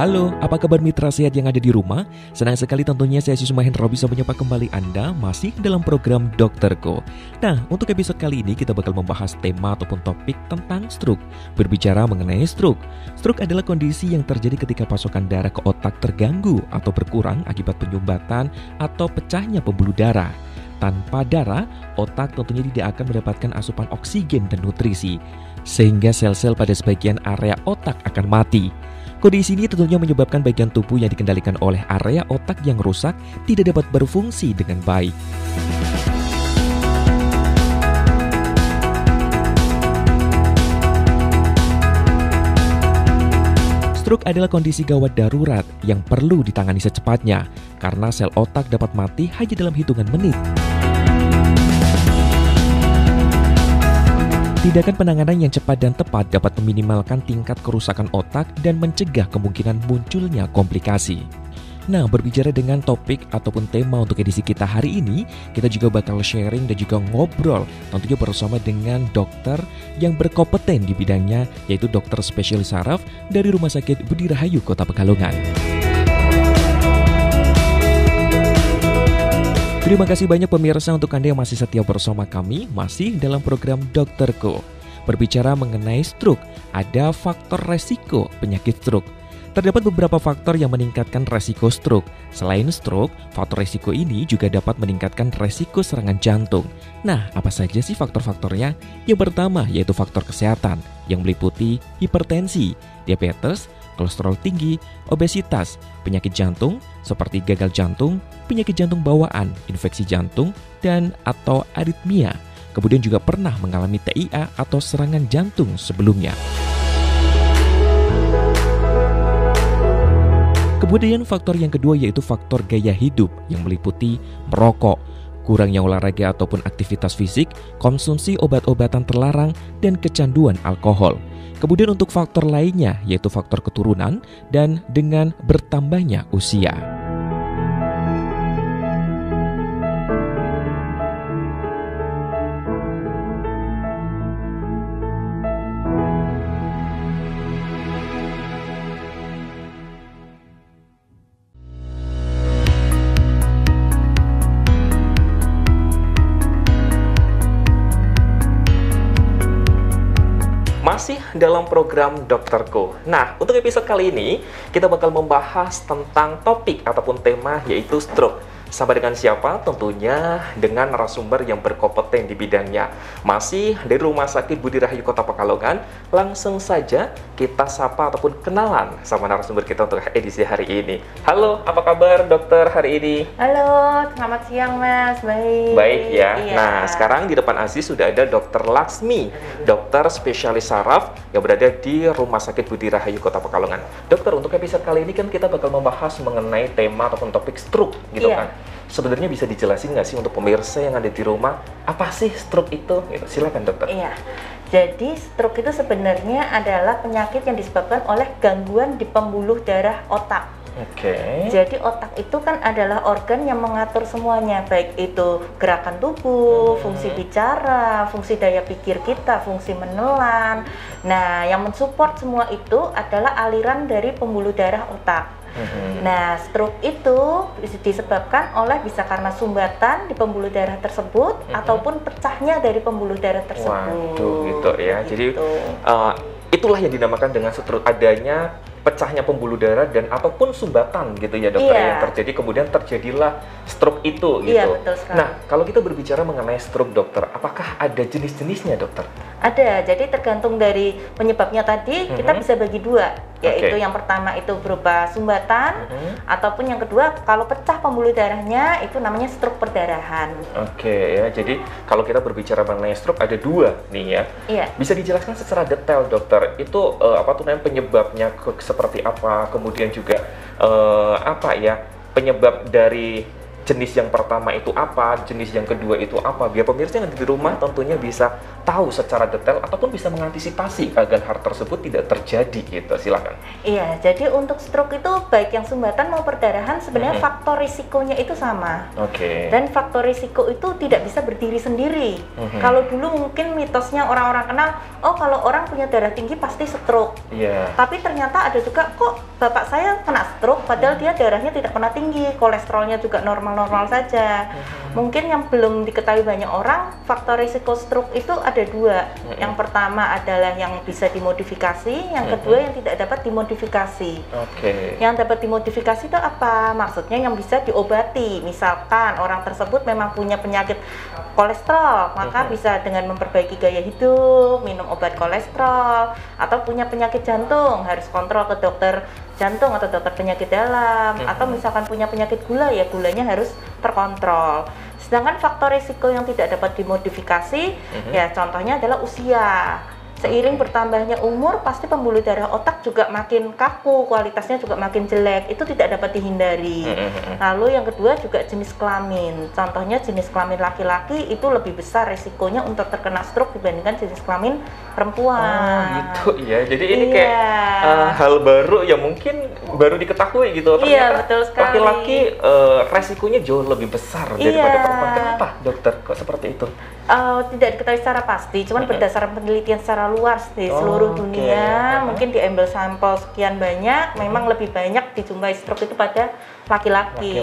Halo, apa kabar mitra sehat yang ada di rumah? Senang sekali tentunya saya Sumahen Robi bisa menyapa kembali Anda masih dalam program Dokterku. Nah, untuk episode kali ini kita bakal membahas tema ataupun topik tentang stroke. Berbicara mengenai stroke. Stroke adalah kondisi yang terjadi ketika pasokan darah ke otak terganggu atau berkurang akibat penyumbatan atau pecahnya pembuluh darah. Tanpa darah, otak tentunya tidak akan mendapatkan asupan oksigen dan nutrisi, sehingga sel-sel pada sebagian area otak akan mati. Kondisi ini tentunya menyebabkan bagian tubuh yang dikendalikan oleh area otak yang rusak tidak dapat berfungsi dengan baik. Stroke adalah kondisi gawat darurat yang perlu ditangani secepatnya karena sel otak dapat mati hanya dalam hitungan menit. Tindakan penanganan yang cepat dan tepat dapat meminimalkan tingkat kerusakan otak dan mencegah kemungkinan munculnya komplikasi. Nah, berbicara dengan topik ataupun tema untuk edisi kita hari ini, kita juga bakal sharing dan juga ngobrol tentunya bersama dengan dokter yang berkompeten di bidangnya, yaitu dokter spesialis saraf dari Rumah Sakit Budi Rahayu Kota Pekalongan. Terima kasih banyak pemirsa untuk Anda yang masih setia bersama kami, masih dalam program Dokterku. Berbicara mengenai stroke, ada faktor resiko penyakit stroke. Terdapat beberapa faktor yang meningkatkan resiko stroke. Selain stroke, faktor resiko ini juga dapat meningkatkan resiko serangan jantung. Nah, apa saja sih faktor-faktornya? Yang pertama yaitu faktor kesehatan, yang meliputi hipertensi, diabetes, kolesterol tinggi, obesitas, penyakit jantung seperti gagal jantung, penyakit jantung bawaan, infeksi jantung, dan atau aritmia. Kemudian juga pernah mengalami TIA atau serangan jantung sebelumnya. Kemudian faktor yang kedua yaitu faktor gaya hidup yang meliputi merokok, kurangnya olahraga ataupun aktivitas fisik, konsumsi obat-obatan terlarang, dan kecanduan alkohol. Kemudian untuk faktor lainnya yaitu faktor keturunan dan dengan bertambahnya usia. Masih dalam program Dokterku. Nah, untuk episode kali ini, kita bakal membahas tentang topik ataupun tema yaitu stroke. Sama dengan siapa? Tentunya dengan narasumber yang berkompeten di bidangnya. Masih dari Rumah Sakit Budi Rahayu Kota Pekalongan, langsung saja kita sapa ataupun kenalan sama narasumber kita untuk edisi hari ini. Halo, apa kabar dokter hari ini? Halo, selamat siang Mas, baik. Baik ya. Iya. Nah, sekarang di depan Aziz sudah ada Dokter Laksmi, dokter spesialis saraf yang berada di Rumah Sakit Budi Rahayu Kota Pekalongan. Dokter, untuk episode kali ini kan kita bakal membahas mengenai tema ataupun topik stroke gitu kan. Sebenarnya bisa dijelasin nggak sih untuk pemirsa yang ada di rumah, apa sih stroke itu? Gitu. Silakan dokter. Iya, jadi stroke itu sebenarnya adalah penyakit yang disebabkan oleh gangguan di pembuluh darah otak. Oke. Jadi otak itu kan adalah organ yang mengatur semuanya, baik itu gerakan tubuh, fungsi bicara, fungsi daya pikir kita, fungsi menelan. Nah, yang mensupport semua itu adalah aliran dari pembuluh darah otak. Nah, stroke itu disebabkan oleh bisa karena sumbatan di pembuluh darah tersebut ataupun pecahnya dari pembuluh darah tersebut. Waduh, gitu ya. Jadi itulah yang dinamakan dengan stroke, adanya pecahnya pembuluh darah dan ataupun sumbatan gitu ya dokter yang terjadi, kemudian terjadilah stroke itu gitu. Iya, betul sekali. Nah, kalau kita berbicara mengenai stroke dokter, apakah ada jenis-jenisnya dokter? Ada, jadi tergantung dari penyebabnya tadi kita bisa bagi dua, yaitu yang pertama itu berupa sumbatan, ataupun yang kedua kalau pecah pembuluh darahnya itu namanya stroke perdarahan. Oke ya, jadi kalau kita berbicara mengenai stroke ada dua nih ya. Iya. Bisa dijelaskan secara detail dokter, itu apa tuh namanya penyebabnya seperti apa, kemudian juga apa ya penyebab dari jenis yang pertama itu apa, jenis yang kedua itu apa, biar pemirsa yang ada di rumah tentunya bisa tahu secara detail ataupun bisa mengantisipasi agar hal tersebut tidak terjadi gitu? Silakan. Iya, jadi untuk stroke itu baik yang sumbatan maupun perdarahan sebenarnya faktor risikonya itu sama. Dan faktor risiko itu tidak bisa berdiri sendiri. Kalau dulu mungkin mitosnya orang-orang kenal, oh kalau orang punya darah tinggi pasti stroke. Tapi ternyata ada juga kok bapak saya kena stroke padahal dia darahnya tidak pernah tinggi, kolesterolnya juga normal-normal saja. Mungkin yang belum diketahui banyak orang, faktor risiko stroke itu ada dua. Yang pertama adalah yang bisa dimodifikasi, yang kedua yang tidak dapat dimodifikasi. Yang dapat dimodifikasi itu apa? Maksudnya yang bisa diobati. Misalkan orang tersebut memang punya penyakit kolesterol, maka bisa dengan memperbaiki gaya hidup, minum obat kolesterol, atau punya penyakit jantung, harus kontrol ke dokter jantung atau dokter penyakit dalam, atau misalkan punya penyakit gula, ya gulanya harus terkontrol. Sedangkan faktor risiko yang tidak dapat dimodifikasi, ya contohnya adalah usia. Seiring bertambahnya umur, pasti pembuluh darah otak juga makin kaku, kualitasnya juga makin jelek. Itu tidak dapat dihindari. Lalu yang kedua juga jenis kelamin. Contohnya jenis kelamin laki-laki itu lebih besar resikonya untuk terkena stroke dibandingkan jenis kelamin perempuan. Gitu ya. Jadi ini kayak hal baru yang mungkin baru diketahui gitu. Ternyata betul sekali. Laki-laki resikonya jauh lebih besar daripada perempuan. Kenapa, dokter? Kok seperti itu? Tidak diketahui secara pasti, cuman berdasarkan penelitian secara luas di seluruh dunia, mungkin diambil sampel sekian banyak, memang lebih banyak dijumpai stroke itu pada laki-laki.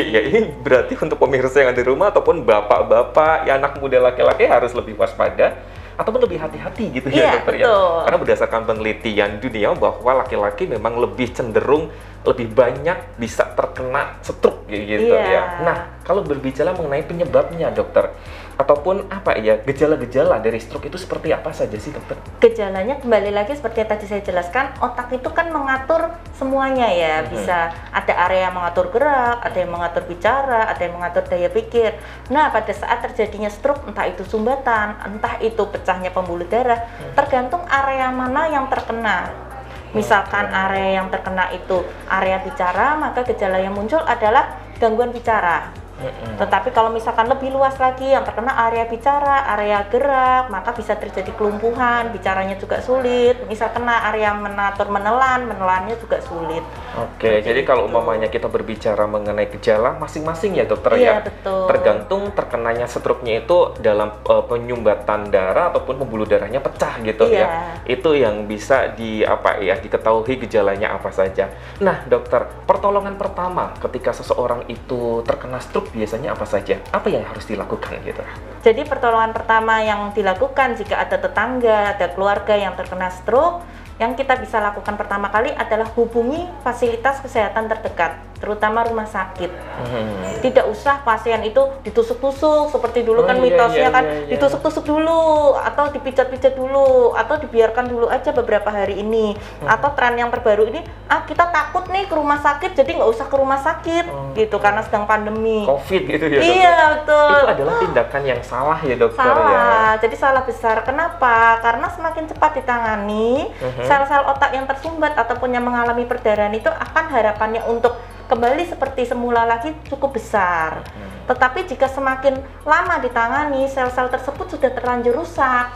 Ya ini berarti untuk pemirsa yang ada di rumah ataupun bapak-bapak, ya anak muda laki-laki harus lebih waspada ataupun lebih hati-hati gitu ya dokter ya. Karena berdasarkan penelitian dunia bahwa laki-laki memang lebih cenderung lebih banyak bisa terkena stroke gitu ya. Nah, kalau berbicara mengenai penyebabnya dokter, ataupun apa ya gejala-gejala dari stroke itu seperti apa saja sih dokter? Gejalanya kembali lagi seperti yang tadi saya jelaskan, otak itu kan mengatur semuanya ya. Bisa ada area yang mengatur gerak, ada yang mengatur bicara, ada yang mengatur daya pikir. Nah, pada saat terjadinya stroke, entah itu sumbatan, entah itu pecahnya pembuluh darah, tergantung area mana yang terkena. Misalkan area yang terkena itu area bicara, maka gejala yang muncul adalah gangguan bicara. Tetapi kalau misalkan lebih luas lagi yang terkena area bicara, area gerak, maka bisa terjadi kelumpuhan, bicaranya juga sulit. Misal kena area menelannya juga sulit. Jadi kalau umpamanya kita berbicara mengenai gejala masing-masing ya dokter ya. Betul. Tergantung terkenanya stroke-nya itu dalam penyumbatan darah ataupun pembuluh darahnya pecah gitu ya. Itu yang bisa diketahui gejalanya apa saja. Nah, dokter, pertolongan pertama ketika seseorang itu terkena stroke biasanya apa saja? Apa yang harus dilakukan gitu? Jadi pertolongan pertama yang dilakukan jika ada tetangga, ada keluarga yang terkena stroke, yang kita bisa lakukan pertama kali adalah hubungi fasilitas kesehatan terdekat, terutama rumah sakit. Tidak usah pasien itu ditusuk-tusuk seperti dulu mitosnya ditusuk-tusuk dulu atau dipijat-pijat dulu atau dibiarkan dulu aja beberapa hari ini. Atau tren yang terbaru ini, kita takut nih ke rumah sakit jadi nggak usah ke rumah sakit gitu karena sedang pandemi COVID gitu ya dokter. Iya betul. Itu adalah tindakan yang salah ya dokter Jadi salah besar. Kenapa? Karena semakin cepat ditangani, sel-sel otak yang tersumbat ataupun yang mengalami perdarahan itu akan harapannya untuk kembali seperti semula lagi cukup besar. Tetapi jika semakin lama ditangani, sel-sel tersebut sudah terlanjur rusak.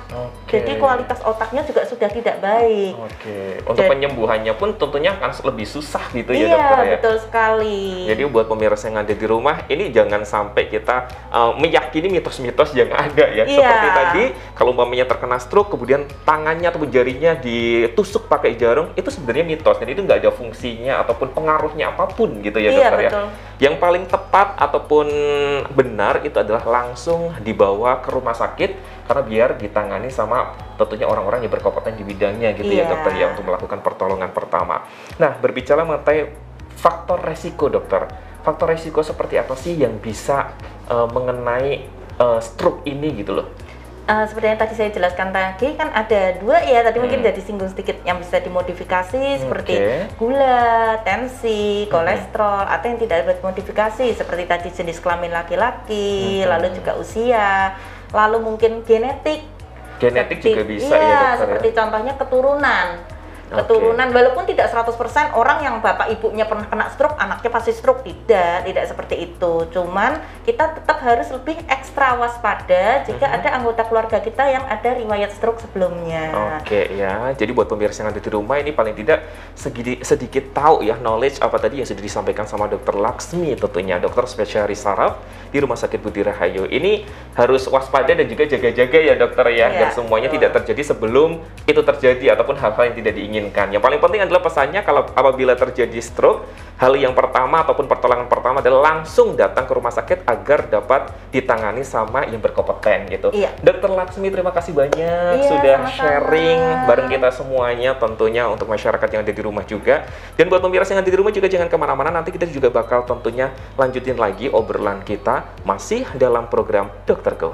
Jadi kualitas otaknya juga sudah tidak baik. Untuk penyembuhannya pun tentunya akan lebih susah gitu ya dokter ya. Iya, betul sekali. Jadi buat pemirsa yang ada di rumah, ini jangan sampai kita meyakini mitos-mitos yang ada ya. Seperti tadi, kalau umpamanya terkena stroke, kemudian tangannya atau jarinya ditusuk pakai jarum, itu sebenarnya mitos. Jadi itu nggak ada fungsinya ataupun pengaruhnya apapun gitu ya dokter ya. Yang paling tepat ataupun benar itu adalah langsung dibawa ke rumah sakit karena biar ditangani sama tentunya orang-orang yang berkompeten di bidangnya gitu ya dokter ya untuk melakukan pertolongan pertama. Nah, berbicara mengenai faktor resiko dokter, faktor resiko seperti apa sih yang bisa mengenai stroke ini gitu loh? Seperti yang tadi saya jelaskan tadi kan ada dua ya, tadi mungkin udah disinggung sedikit yang bisa dimodifikasi seperti gula, tensi, kolesterol, atau yang tidak dapat modifikasi seperti tadi jenis kelamin laki-laki, lalu juga usia, lalu mungkin genetik juga bisa ya dokter seperti contohnya keturunan. keturunan. Walaupun tidak 100% orang yang bapak ibunya pernah kena stroke, anaknya pasti stroke, tidak seperti itu. Cuman kita tetap harus lebih ekstra waspada jika ada anggota keluarga kita yang ada riwayat stroke sebelumnya. Oke ya, jadi buat pemirsa yang ada di rumah ini paling tidak sedikit tahu ya knowledge apa tadi yang sudah disampaikan sama Dokter Laksmi, tentunya dokter spesialis saraf di Rumah Sakit Budi Rahayu. Ini harus waspada dan juga jaga-jaga ya dokter ya, dan semuanya tidak terjadi sebelum itu terjadi ataupun hal-hal yang tidak diinginkan. Yang paling penting adalah pesannya kalau apabila terjadi stroke, hal yang pertama ataupun pertolongan pertama adalah langsung datang ke rumah sakit agar dapat ditangani sama yang berkompeten gitu. Dokter Laksmi, terima kasih banyak sudah sharing bareng kita semuanya, tentunya untuk masyarakat yang ada di rumah juga. Dan buat pemirsa yang ada di rumah juga jangan kemana-mana, nanti kita juga bakal tentunya lanjutin lagi obrolan kita masih dalam program Dokter Go.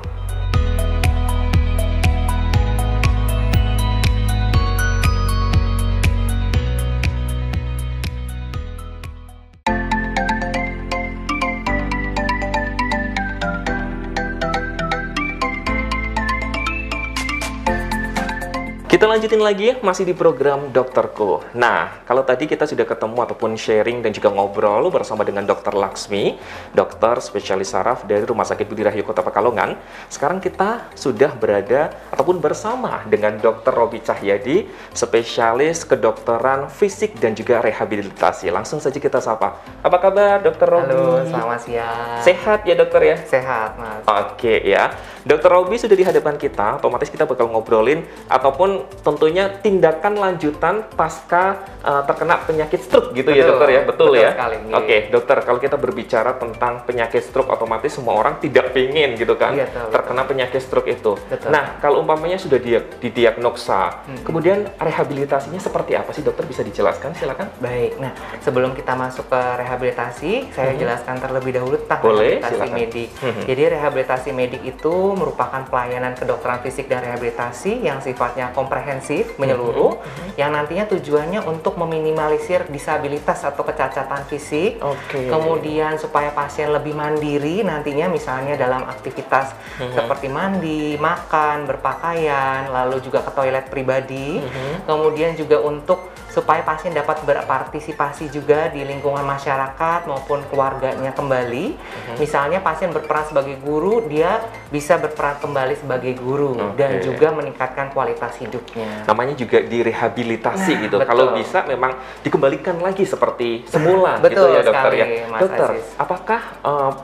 Kita lanjutin lagi masih di program Dokterku. Nah, kalau tadi kita sudah ketemu ataupun sharing dan juga ngobrol bersama dengan Dokter Laksmi, dokter spesialis saraf dari Rumah Sakit Budi Rahayu Kota Pekalongan. Sekarang kita sudah berada ataupun bersama dengan Dokter Robi Cahyadi, spesialis kedokteran fisik dan juga rehabilitasi. Langsung saja kita sapa. Apa kabar Dokter Robi? Halo, selamat siang. Sehat ya dokter ya? Sehat, Mas. Oke ya. Dokter Robi sudah di hadapan kita, otomatis kita bakal ngobrolin ataupun tentunya tindakan lanjutan pasca terkena penyakit stroke gitu. Betul, ya dokter ya? Betul ya? Sekali, Oke, dokter, kalau kita berbicara tentang penyakit stroke, otomatis semua orang tidak pengen gitu kan terkena penyakit stroke itu. Betul. Nah, kalau umpamanya sudah didiagnosa, kemudian rehabilitasinya seperti apa sih dokter, bisa dijelaskan? Silakan. Baik, nah sebelum kita masuk ke rehabilitasi, saya jelaskan terlebih dahulu tentang rehabilitasi medik. Jadi rehabilitasi medik itu merupakan pelayanan kedokteran fisik dan rehabilitasi yang sifatnya komprehensif, menyeluruh, yang nantinya tujuannya untuk meminimalisir disabilitas atau kecacatan fisik, kemudian supaya pasien lebih mandiri nantinya, misalnya dalam aktivitas seperti mandi, makan, berpakaian, lalu juga ke toilet pribadi, kemudian juga untuk supaya pasien dapat berpartisipasi juga di lingkungan masyarakat maupun keluarganya kembali. Misalnya pasien berperan sebagai guru, dia bisa berperan kembali sebagai guru dan juga meningkatkan kualitas hidupnya. Namanya juga direhabilitasi gitu. Betul. Kalau bisa memang dikembalikan lagi seperti semula Betul gitu ya dokter sekali, ya. Mas Dokter, Aziz. apakah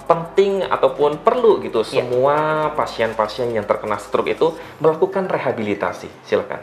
penting ataupun perlu gitu semua pasien-pasien yang terkena stroke itu melakukan rehabilitasi? Silakan.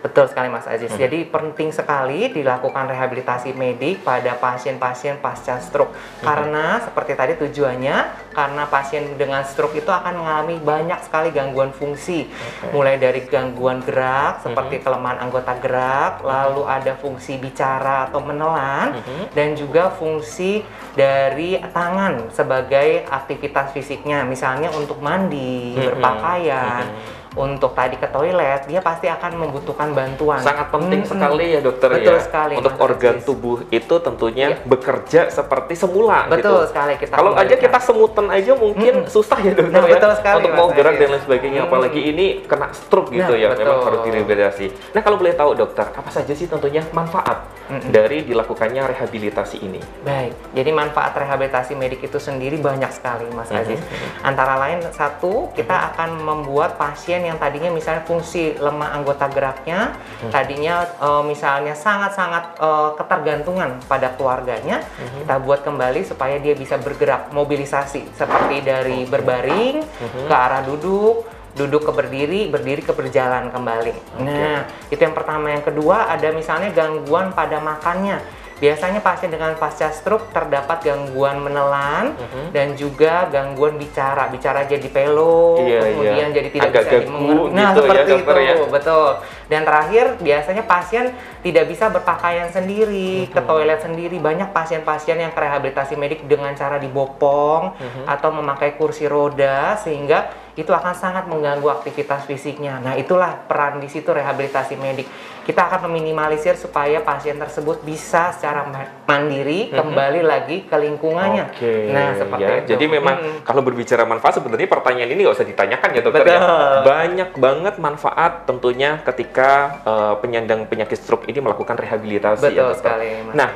Betul sekali Mas Aziz. Jadi penting sekali dilakukan rehabilitasi medik pada pasien-pasien pasca stroke. Karena seperti tadi tujuannya, karena pasien dengan stroke itu akan mengalami banyak sekali gangguan fungsi. Mulai dari gangguan gerak seperti kelemahan anggota gerak, lalu ada fungsi bicara atau menelan, dan juga fungsi dari tangan sebagai aktivitas fisiknya. Misalnya untuk mandi, berpakaian, untuk tadi ke toilet, dia pasti akan membutuhkan bantuan. Sangat penting sekali ya dokter. Betul ya. sekali, untuk Mas organ Aziz. tubuh itu tentunya bekerja seperti semula. Betul gitu. sekali, kita kalau aja kita semutan aja mungkin susah ya dokter ya. Betul sekali, untuk Mas mau gerak Aziz. dan lain sebagainya. Apalagi ini kena stroke gitu ya. betul. Memang harus direhabilitasi. Nah kalau boleh tahu dokter, apa saja sih tentunya manfaat dari dilakukannya rehabilitasi ini? Baik, jadi manfaat rehabilitasi medik itu sendiri banyak sekali Mas Aziz. Antara lain, satu, kita akan membuat pasien yang tadinya misalnya fungsi lemah anggota geraknya, tadinya misalnya sangat-sangat ketergantungan pada keluarganya, kita buat kembali supaya dia bisa bergerak, mobilisasi seperti dari berbaring ke arah duduk, duduk ke berdiri, berdiri ke berjalan kembali. Nah, itu yang pertama. Yang kedua, ada misalnya gangguan pada makannya. Biasanya pasien dengan pasca stroke terdapat gangguan menelan dan juga gangguan bicara jadi pelo, kemudian jadi tidak agak bisa mengerti. Nah, gitu seperti ya, dokter, itu, ya? betul. Dan terakhir, biasanya pasien tidak bisa berpakaian sendiri, ke toilet sendiri. Banyak pasien-pasien yang rehabilitasi medik dengan cara dibopong atau memakai kursi roda, sehingga itu akan sangat mengganggu aktivitas fisiknya. Nah, itulah peran di situ rehabilitasi medik. Kita akan meminimalisir supaya pasien tersebut bisa secara mandiri kembali lagi ke lingkungannya. Nah, seperti itu. Jadi memang kalau berbicara manfaat, sebenarnya pertanyaan ini nggak usah ditanyakan ya dokter ya. Banyak banget manfaat tentunya ketika ketika penyandang penyakit stroke ini melakukan rehabilitasi. Betul sekali, Mas. Nah,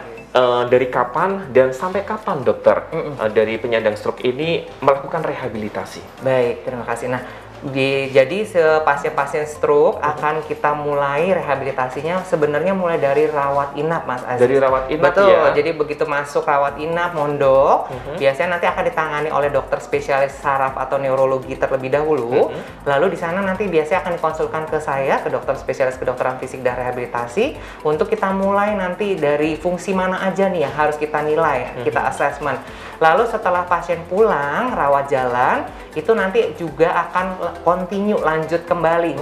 dari kapan dan sampai kapan dokter dari penyandang stroke ini melakukan rehabilitasi? Baik, terima kasih. Nah, jadi pasien-pasien stroke akan kita mulai rehabilitasinya sebenarnya mulai dari rawat inap, Mas Aziz. Dari rawat inap. Betul, ya? Jadi begitu masuk rawat inap, mondok, biasanya nanti akan ditangani oleh dokter spesialis saraf atau neurologi terlebih dahulu. Lalu di sana nanti biasanya akan dikonsulkan ke saya, ke dokter spesialis kedokteran fisik dan rehabilitasi, untuk kita mulai nanti dari fungsi mana aja nih yang harus kita nilai, kita assessment. Lalu setelah pasien pulang, rawat jalan, itu nanti juga akan continue, lanjut kembali.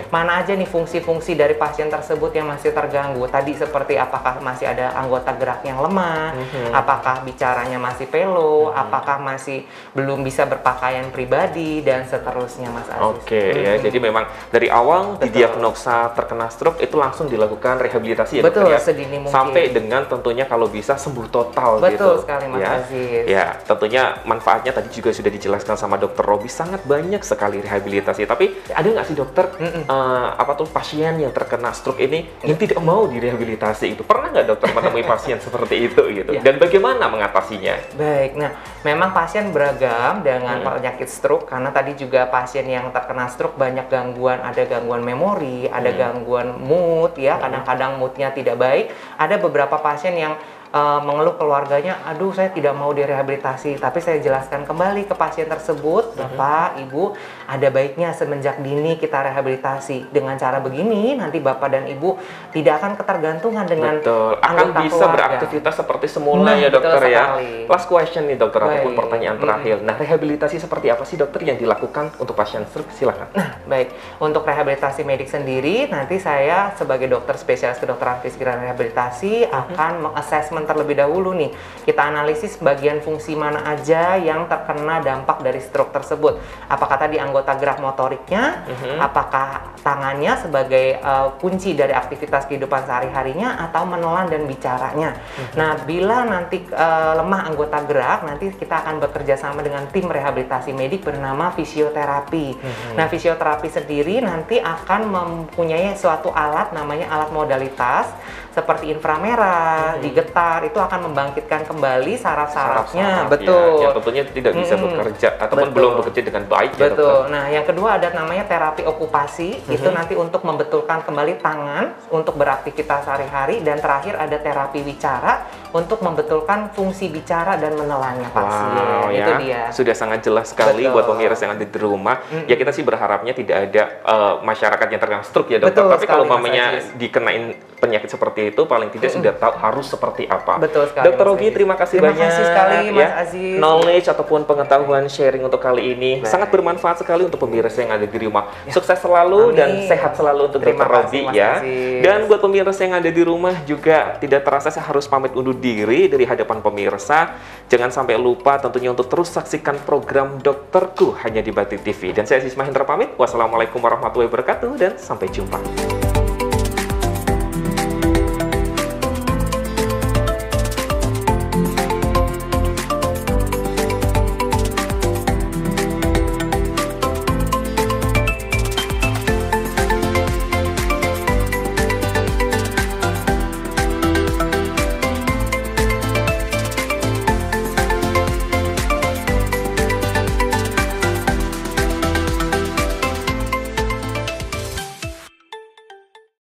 Mana aja nih fungsi-fungsi dari pasien tersebut yang masih terganggu. Tadi seperti apakah masih ada anggota gerak yang lemah, apakah bicaranya masih pelo, apakah masih belum bisa berpakaian pribadi, dan seterusnya, Mas Aziz. Ya, jadi memang dari awal didiagnosa terkena stroke itu langsung dilakukan rehabilitasi ya, betul, dokter ya? Sedini mungkin. Sampai dengan tentunya kalau bisa sembuh total. Betul gitu. sekali, Mas ya. Aziz. Ya, tentunya manfaatnya tadi juga sudah dijelaskan sama Dokter Robi, sangat banyak sekali rehabilitasi. Tapi ada nggak sih dokter pasien yang terkena stroke ini yang tidak mau direhabilitasi itu? Pernah nggak dokter menemui pasien seperti itu gitu? Dan bagaimana mengatasinya? Baik, nah memang pasien beragam dengan penyakit stroke, karena tadi juga pasien yang terkena stroke banyak gangguan, ada gangguan memori, ada gangguan mood ya, kadang-kadang moodnya tidak baik. Ada beberapa pasien yang mengeluh keluarganya, aduh saya tidak mau direhabilitasi, tapi saya jelaskan kembali ke pasien tersebut, Bapak, Ibu, ada baiknya semenjak dini kita rehabilitasi. Dengan cara begini, nanti Bapak dan Ibu tidak akan ketergantungan dengan akan bisa keluarga. Beraktivitas seperti semula ya dokter ya. Last question nih dokter, ataupun pertanyaan terakhir. Nah, rehabilitasi seperti apa sih dokter yang dilakukan untuk pasien stroke? Silakan. Nah, baik. Untuk rehabilitasi medik sendiri, nanti saya sebagai dokter spesialis kedokteran fisik dan rehabilitasi akan mengassessment terlebih dahulu nih. Kita analisis bagian fungsi mana aja yang terkena dampak dari stroke tersebut. Apakah tadi anggota gerak motoriknya, apakah tangannya sebagai kunci dari aktivitas kehidupan sehari-harinya, atau menelan dan bicaranya. Nah, bila nanti lemah anggota gerak, nanti kita akan bekerja sama dengan tim rehabilitasi medik bernama fisioterapi. Nah, fisioterapi sendiri nanti akan mempunyai suatu alat, namanya alat modalitas seperti inframerah, digetar, itu akan membangkitkan kembali saraf-sarafnya. Betul. Ya, tentunya tidak bisa bekerja ataupun belum bekerja dengan baik. Betul. Ya, dokter. Nah, yang kedua ada namanya terapi okupasi, itu nanti untuk membetulkan kembali tangan untuk beraktivitas sehari-hari, dan terakhir ada terapi wicara untuk membetulkan fungsi bicara dan menelannya pasien. Itu dia. Sudah sangat jelas sekali buat pemirsa yang ada di rumah. Ya, kita sih berharapnya tidak ada masyarakat yang terkena stroke ya dokter. Tapi kalau mamanya dikenain penyakit seperti itu, paling tidak sudah tahu harus seperti apa. Betul sekali. Dokter Rogi, terima kasih banyak. Terima kasih sekali, Mas Aziz. Knowledge ataupun pengetahuan sharing untuk kali ini sangat bermanfaat sekali untuk pemirsa yang ada di rumah. Sukses selalu dan sehat selalu untuk Dokter Rogi ya. Dan buat pemirsa yang ada di rumah juga tidak terasa saya harus pamit undur diri dari hadapan pemirsa. Jangan sampai lupa tentunya untuk terus saksikan program Dokterku hanya di Batik TV. Dan saya Aziz Mahendra pamit. Wassalamualaikum warahmatullahi wabarakatuh dan sampai jumpa.